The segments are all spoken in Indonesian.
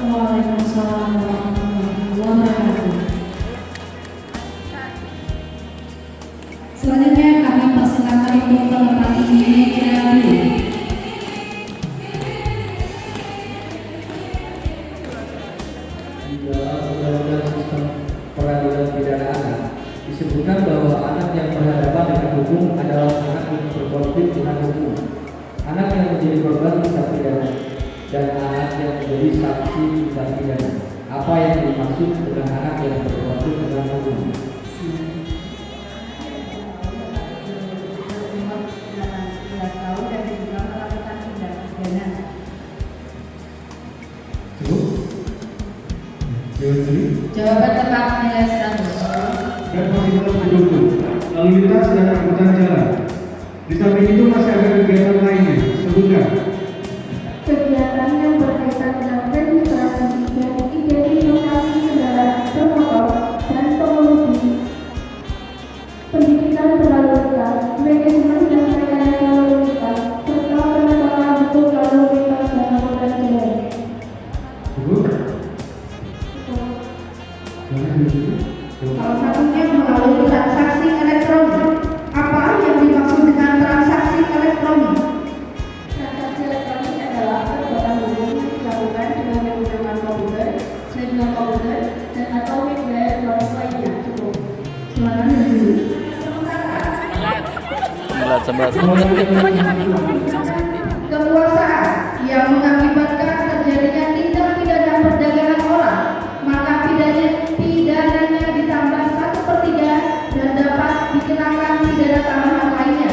Waalaikumsalam warahmatullahi wabarakatuh. Selanjutnya kami persilakan untuk menempati meja B. Di dalam Undang-Undang Sistem Peradilan Pidana Anak disebutkan bahwa anak yang berhadapan dengan hukum adalah anak yang berkonflik dengan hukum, anak yang menjadi korban tindak pidana, dan anak yang menjadi saksi tindak pidana. Apa yang dimaksud dengan anak yang berkonflik dengan hukum? Jawaban tepat nilai 100. Dan fasilitas pendukung, lalu lintas dan angkutan jalan. Di samping itu masih ada kegiatan lainnya. Sebutkan. Kegiatan yang berkaitan dengan registrasi dan identifikasi kendaraan bermotor dan pengemudi, pendidikan berlalu lintas, manajemen dan rekayasa lalu lintas, serta penegakan hukum lalu lintas dan angkutan jalan. Sebut. Salah satunya melalui transaksi elektronik. Apa yang dimaksud dengan transaksi elektronik? Transaksi elektronik adalah perbuatan hukum yang dilakukan dengan menggunakan komputer, senior komputer, dan atau media elektronik lainnya. Cukup. Silakan dulu. Kekuasaan yang mengakibatkan terjadinya tindak pidana perdagangan orang, maka pidananya ditambah 1/3 dan dapat dikenakan pidana tambahan lainnya.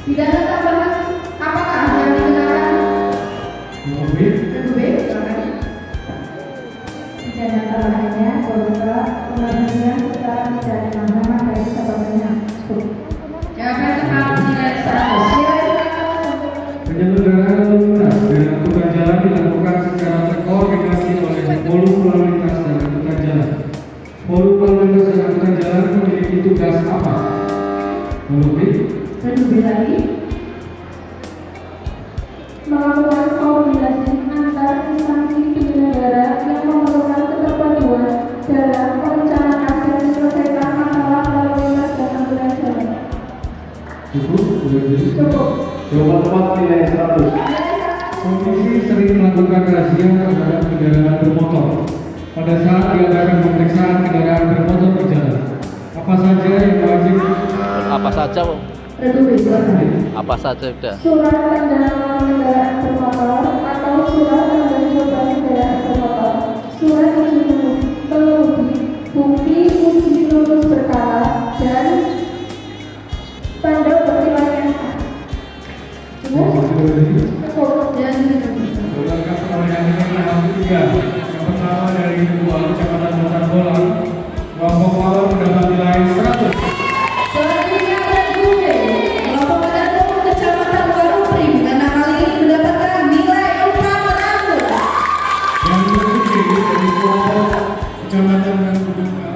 Pidana tambahan apakah yang dikenakan? Kedua, silakan. Pidana tambahannya berupa pemberhentian serta pidana tambahan dari sebagainya. Jawaban tepat nilai 100. Penyelenggaraan lalu lintas dan angkutan jalan dilakukan secara terkoordinasi oleh Forum Lalu Lintas dan Angkutan Jalan. Forum Lalu Lintas dan Angkutan Jalan memiliki tugas apa? Kedua lagi, melakukan koordinasi antar instansi penyelenggara yang memerlukan keterpaduan dalam perencanaan dan menyelesaikan masalah lalu lintas dan angkutan jalan. Cukup. Jawaban tepat nilai 100. Komisi sering melakukan razia terhadap kendaraan bermotor. Pada saat diadakan pemeriksaan kendaraan bermotor berjalan, apa saja yang wajib? Apa saja, Bu? Kedua, silakan. Apa saja udah? Surat tanda kendaraan bermotor atau surat tanda coba kendaraan bermotor, surat izin pengemudi, bukti uji lulus perkara, dan tanda bukti lainnya. Cukup. Berdasarkan perolehan nilai yang ketiga, yang pertama dari kedua Kecamatan Kota Bolang, kelompok Walor mendapat nilai 100. Selanjutnya kedua, kelompok pendukung Kecamatan Warupri dengan nama ini mendapatkan nilai 400. Yang ketiga dari kelompok Kecamatan Kudungka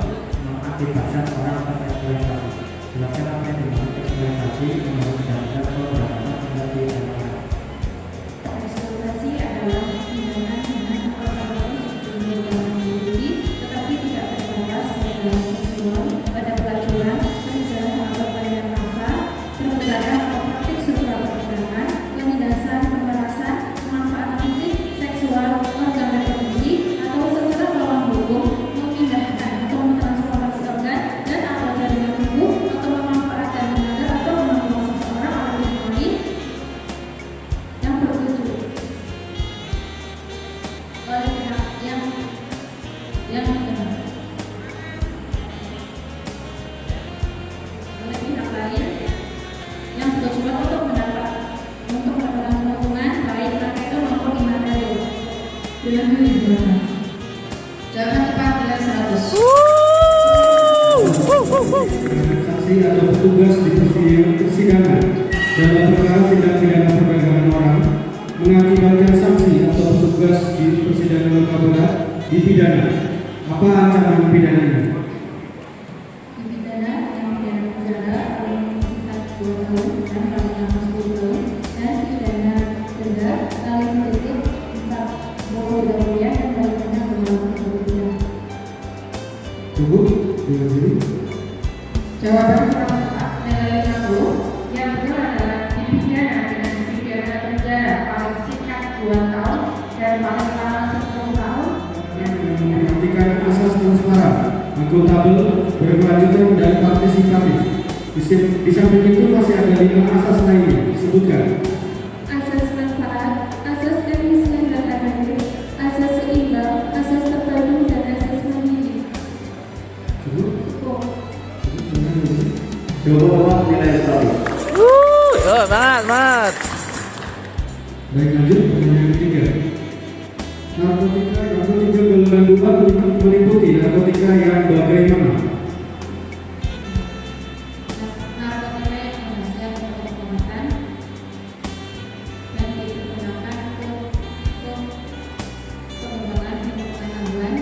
Mengakibatkan orang tereksploitasi. Jelaskan apa yang dimaksud eksploitasi menurut undang-undang pemberantasan tindak pidana. Eksploitasi adalah tindakan dengan orang-orang sejumlah yang memiliki tetapi tidak terbatas pada dalam seksual, pada pelacuran, penjara atau pelayanan massa, perbudakan atau praktik seksual perbudakan, penindasan, pemerasan, pemanfaatan fisik, seksual, organ reproduksi, atau secara melawan hukum, memindahkan atau mentransformasi organ dan atau jaringan tubuh atau memanfaatkan tenaga atau menguasai seseorang atau pihak lain yang bertujuan oleh pihak yang dikenal oleh pihak lain yang bertujuan untuk mendapatkan keuntungan baik materi maupun imaterial. Dengan diri jangan tepat nilai 100. saksi atau petugas di persidangan dalam perkara tindak pidana perdagangan orang mengakibatkan saksi atau petugas di persidangan luka berat dipidana. Apa ancaman pidananya? Dipidana dengan pidana penjara paling singkat 2 tahun dan paling lama 10 tahun dan pidana denda paling sedikit 40 rupiah dan paling banyak dan maksimal 10 tahun. Memperhatikan asas transparan, akuntabel, berkelanjutan dan partisipatif. Di samping itu masih ada 5 asas lainnya. Sebutkan. Asas manfaat, asas efisien dan efektif, asas seimbang, asas terpadu, dan asas mandiri. Jawaban nilai 100. Semangat. Baik, lanjut pertanyaan ketiga. Narkotika golongan 2 meliputi narkotika yang bagaimana? Narkotika yang menghasilkan obat-obatan dan digunakan untuk pengembangan pengetahuan.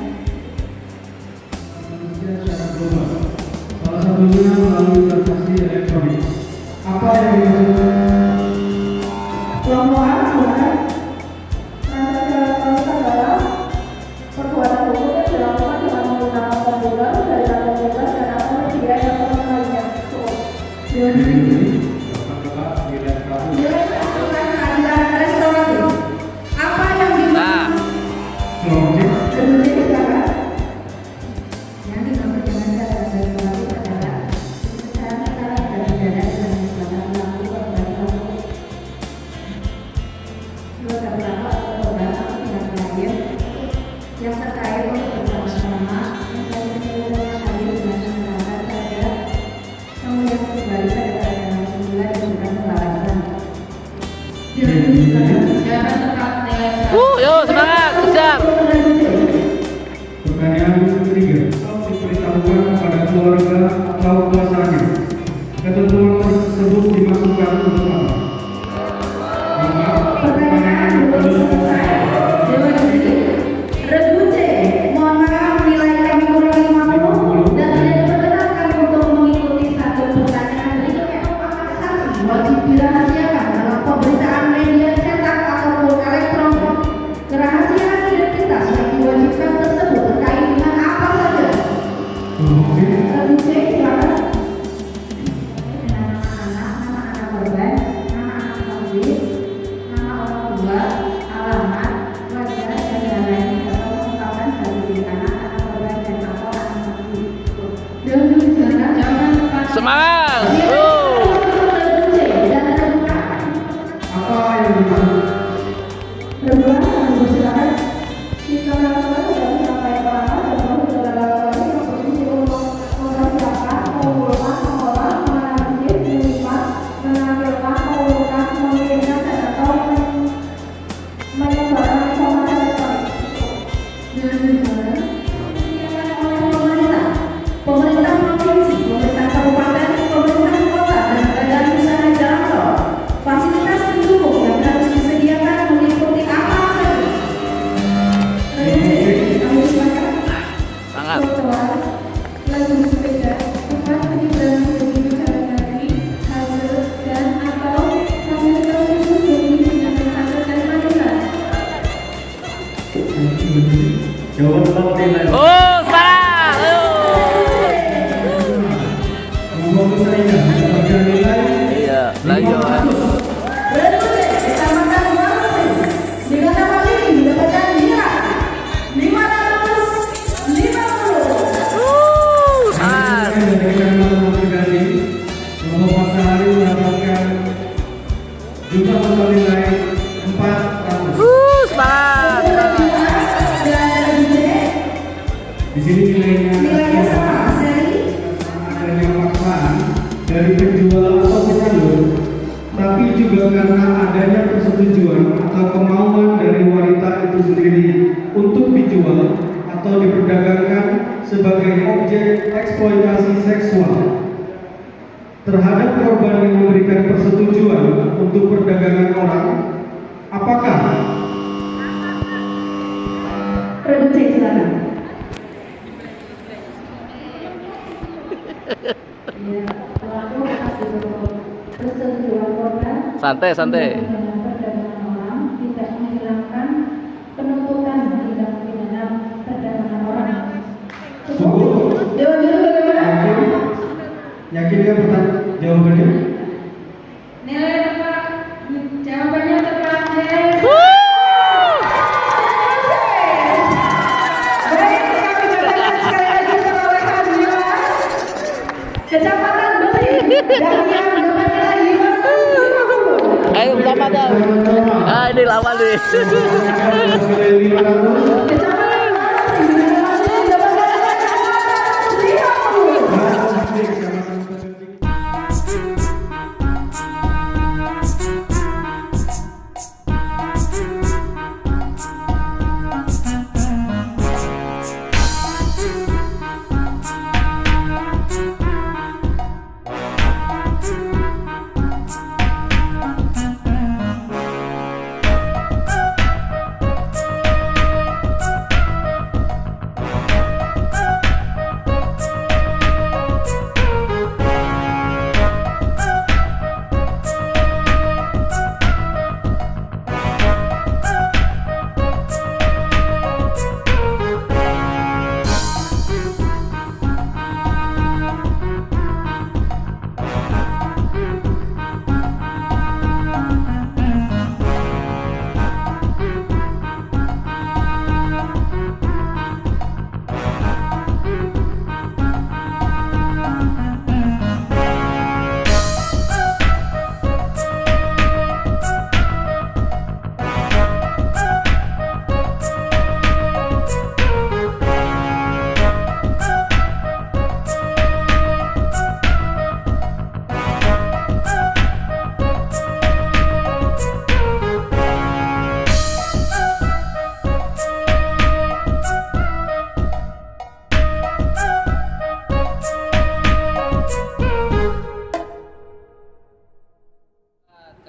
Manusia secara global. Salah satunya melalui transaksi elektronik. Apa yang dimaksud? Kelompok A menggunakan transaksi elektronik adalah perbuatan hukum yang dilakukan dengan menggunakan komputer dari data bebas dan atau media elektronik lainnya. Nilai keadilan restoratif. Apa yang dimaksud? Kedua silakan. Yang dimaksud dengan cara restoratif adalah penyelesaian perkara dan pidana dengan menggunakan pelaku korban dua terdakwa atau korban atau pihak lain yang terkait untuk bersama-sama mencari penyelesaian adil dengan menerapkan terhadap pemulihan kembali pada keadaan semula dan bukan pembalasan. Jangan tetap nilai Yo semangat, kejar. Pertanyaan ketiga. Diberitahukan kepada keluarga atau kuasanya. Ketentuan tersebut dimasukkan untuk apa? Pertanyaan belum selesai. Dewan Juri. Regu C. Mohon maaf, nilai kami kurang 50 dan tidak diperkenankan untuk mengikuti satu pertanyaan berikutnya. Apakah saksi wajib dirahasiakan dalam pemberitaan media cetak ataupun elektronik? Kerahasiaan identitas yang diwajibkan tersebut terkait dengan apa saja? Regu C, silakan. nama anak korban, nama anak saksi, nama orang tua, alamat, wajah, dan lain-lain atau ungkapan dari diri anak korban dan atau anak saksi. Dewan Juri, silakan. Jawaban tepat. Semangat. Regu C dan Regu A. Apa yang dimaksud? Kedua, kami silakan. Jika melakukan sudah sampai perangkat dan baru sudah lakukan yang berfungsi untuk mempersiapkan, mengumpulkan, mengolah, menganalisis, melipat, menampilkan, mengurutkan, mengirimkan, dan atau menyebarkan informasi elektronik. Dengan misalnya, disediakan oleh pemerintah, pemerintah provinsi, pemerintah kabupaten, pemerintah kota, dan badan usaha jalan tol. Fasilitas pendukung yang harus disediakan meliputi apa saja? Kami silakan. Semangat. Trotoar, lalu sepeda, tempat penyeberangan bagi pejalan kaki, halte, dan atau fasilitas khusus bagi penyandang Kalimantan. Jawaban nilai. Semangat. Kelompok saingan mendapatkan nilai Iya, lagi. 500. Regu C, Kecamatan Warung. Di kota Palembang mendapatkan nilai 550. Semangat. Dari Kecamatan Tergali, kelompok Pasahari mendapatkan jumlah total nilai 400. Semangat. Dan Regu C, Di sini nilainya sama, seri. adanya paksaan dari penjual atau penyalur, tapi juga karena adanya persetujuan atau kemauan dari wanita itu sendiri untuk dijual atau diperdagangkan sebagai objek eksploitasi seksual terhadap korban yang memberikan persetujuan untuk perdagangan orang. Apakah Regu C, silakan. Ya, pelaku atas persetujuan korban Santai. dengan perdagangan orang tidak menghilangkan penuntutan tindak pidana perdagangan orang. cukup? Dewan Juri bagaimana? Yakin ya jawabannya? Nilai tepat, jawabannya tepat. Kali 500.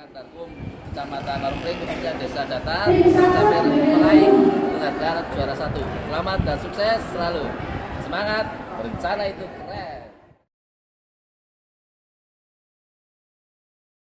Kandarkum, Kecamatan Arumpe, khususnya Desa Datar, mencapai meraih penghargaan juara 1. Selamat dan sukses selalu. Semangat, berencana itu keren.